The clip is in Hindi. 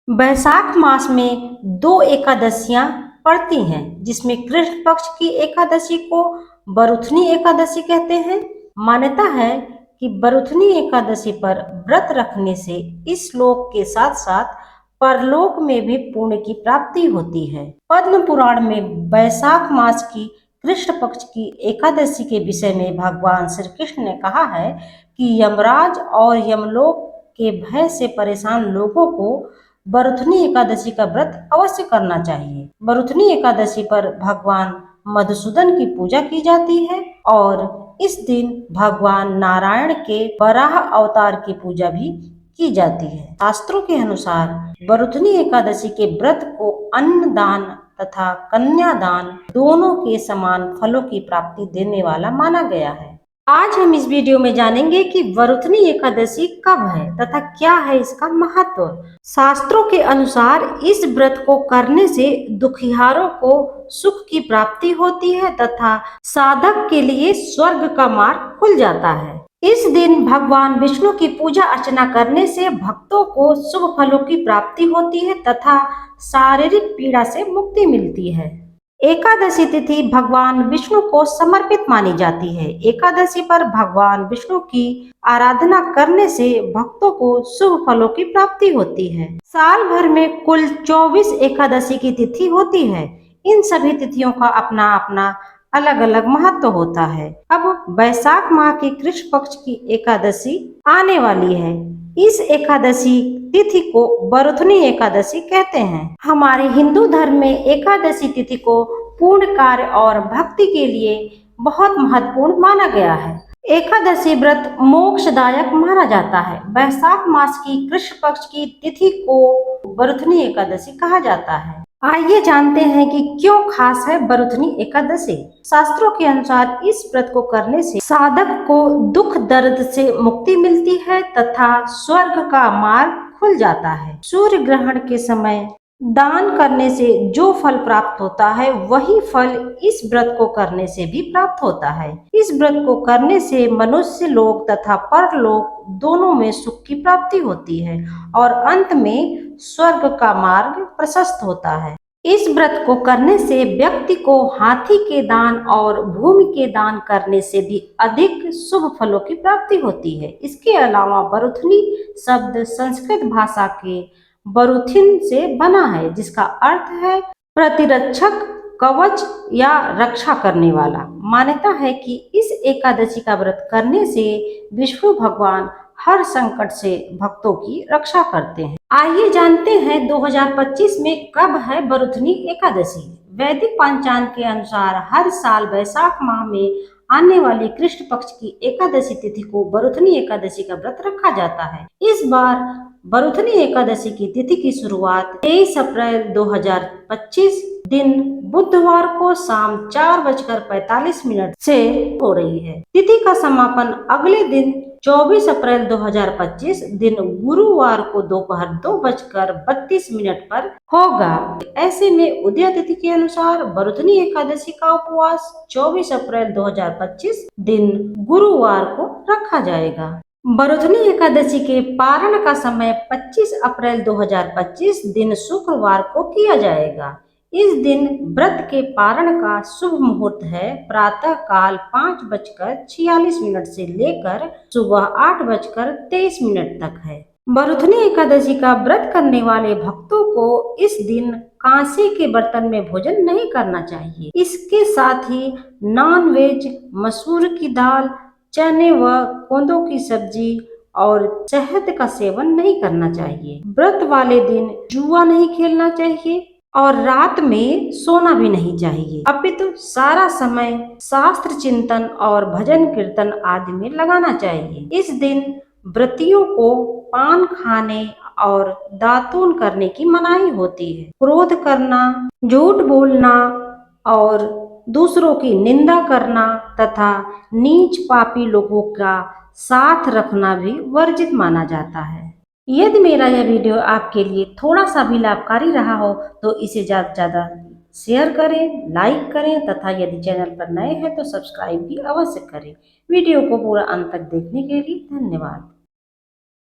बैसाख मास में दो एकादशियां पड़ती हैं, जिसमें कृष्ण पक्ष की एकादशी को बरुथनी एकादशी कहते हैं। मान्यता है कि बरुथनी एकादशी पर व्रत रखने से इस लोक के साथ साथ परलोक में भी पुण्य की प्राप्ति होती है। पद्म पुराण में बैसाख मास की कृष्ण पक्ष की एकादशी के विषय में भगवान श्री कृष्ण ने कहा है कि यमराज और यमलोक के भय से परेशान लोगों को बरुथनी एकादशी का व्रत अवश्य करना चाहिए। बरुथनी एकादशी पर भगवान मधुसूदन की पूजा की जाती है और इस दिन भगवान नारायण के वराह अवतार की पूजा भी की जाती है। शास्त्रों के अनुसार बरुथनी एकादशी के व्रत को अन्न दान तथा कन्यादान दोनों के समान फलों की प्राप्ति देने वाला माना गया है। आज हम इस वीडियो में जानेंगे कि बरुथनी एकादशी कब है तथा क्या है इसका महत्व। शास्त्रों के अनुसार इस व्रत को करने से दुखियारों को सुख की प्राप्ति होती है तथा साधक के लिए स्वर्ग का मार्ग खुल जाता है। इस दिन भगवान विष्णु की पूजा अर्चना करने से भक्तों को शुभ फलों की प्राप्ति होती है तथा शारीरिक पीड़ा से मुक्ति मिलती है। एकादशी तिथि भगवान विष्णु को समर्पित मानी जाती है। एकादशी पर भगवान विष्णु की आराधना करने से भक्तों को शुभ फलों की प्राप्ति होती है। साल भर में कुल 24 एकादशी की तिथि होती है। इन सभी तिथियों का अपना अपना अलग अलग महत्व होता है। अब बैसाख माह की कृष्ण पक्ष की एकादशी आने वाली है। इस एकादशी तिथि को बरुथनी एकादशी कहते हैं। हमारे हिंदू धर्म में एकादशी तिथि को पूर्ण कार्य और भक्ति के लिए बहुत महत्वपूर्ण माना गया है। एकादशी व्रत मोक्षदायक माना जाता है। बैसाख मास की कृष्ण पक्ष की तिथि को बरुथनी एकादशी कहा जाता है। आइए जानते हैं कि क्यों खास है बरुथनी एकादशी। शास्त्रों के अनुसार इस व्रत को करने से साधक को दुख दर्द से मुक्ति मिलती है तथा स्वर्ग का मार्ग खुल जाता है। सूर्य ग्रहण के समय दान करने से जो फल प्राप्त होता है वही फल इस व्रत को करने से भी प्राप्त होता है। इस व्रत को करने से मनुष्य लोक तथा परलोक दोनों में सुख की प्राप्ति होती है और अंत में स्वर्ग का मार्ग प्रशस्त होता है। इस व्रत को करने से व्यक्ति को हाथी के दान और भूमि के दान करने से भी अधिक शुभ फलों की प्राप्ति होती है। इसके अलावा बरुथनी शब्द संस्कृत भाषा के बरुथिन से बना है, जिसका अर्थ है प्रतिरक्षक, कवच या रक्षा करने वाला। मान्यता है कि इस एकादशी का व्रत करने से विष्णु भगवान हर संकट से भक्तों की रक्षा करते हैं। आइए जानते हैं 2025 में कब है बरुथनी एकादशी। वैदिक पंचांग के अनुसार हर साल बैसाख माह में आने वाली कृष्ण पक्ष की एकादशी तिथि को बरुथनी एकादशी का व्रत रखा जाता है। इस बार बरुथनी एकादशी की तिथि की शुरुआत 23 अप्रैल 2025 दिन बुधवार को शाम 4:45 से हो रही है। तिथि का समापन अगले दिन 24 अप्रैल 2025 दिन गुरुवार को दोपहर 2:32 पर होगा। ऐसे में उदय तिथि के अनुसार बरुथनी एकादशी का उपवास 24 अप्रैल 2025 दिन गुरुवार को रखा जाएगा। बरुथनी एकादशी के पारण का समय 25 अप्रैल 2025 दिन शुक्रवार को किया जाएगा। इस दिन व्रत के पारण का शुभ मुहूर्त है प्रातः काल 5:46 से लेकर सुबह 8:23 तक है। बरुथनी एकादशी का व्रत करने वाले भक्तों को इस दिन कांसे के बर्तन में भोजन नहीं करना चाहिए। इसके साथ ही नॉन वेज, मसूर की दाल, चने व कोंदों की सब्जी और शहद का सेवन नहीं करना चाहिए। व्रत वाले दिन जुआ नहीं खेलना चाहिए और रात में सोना भी नहीं चाहिए, अपितु सारा समय शास्त्र चिंतन और भजन कीर्तन आदि में लगाना चाहिए। इस दिन व्रतियों को पान खाने और दातून करने की मनाही होती है। क्रोध करना, झूठ बोलना और दूसरों की निंदा करना तथा नीच पापी लोगों का साथ रखना भी वर्जित माना जाता है। यदि मेरा यह वीडियो आपके लिए थोड़ा सा भी लाभकारी रहा हो तो इसे ज़्यादा से ज़्यादा शेयर करें, लाइक करें तथा यदि चैनल पर नए हैं तो सब्सक्राइब भी अवश्य करें। वीडियो को पूरा अंत तक देखने के लिए धन्यवाद।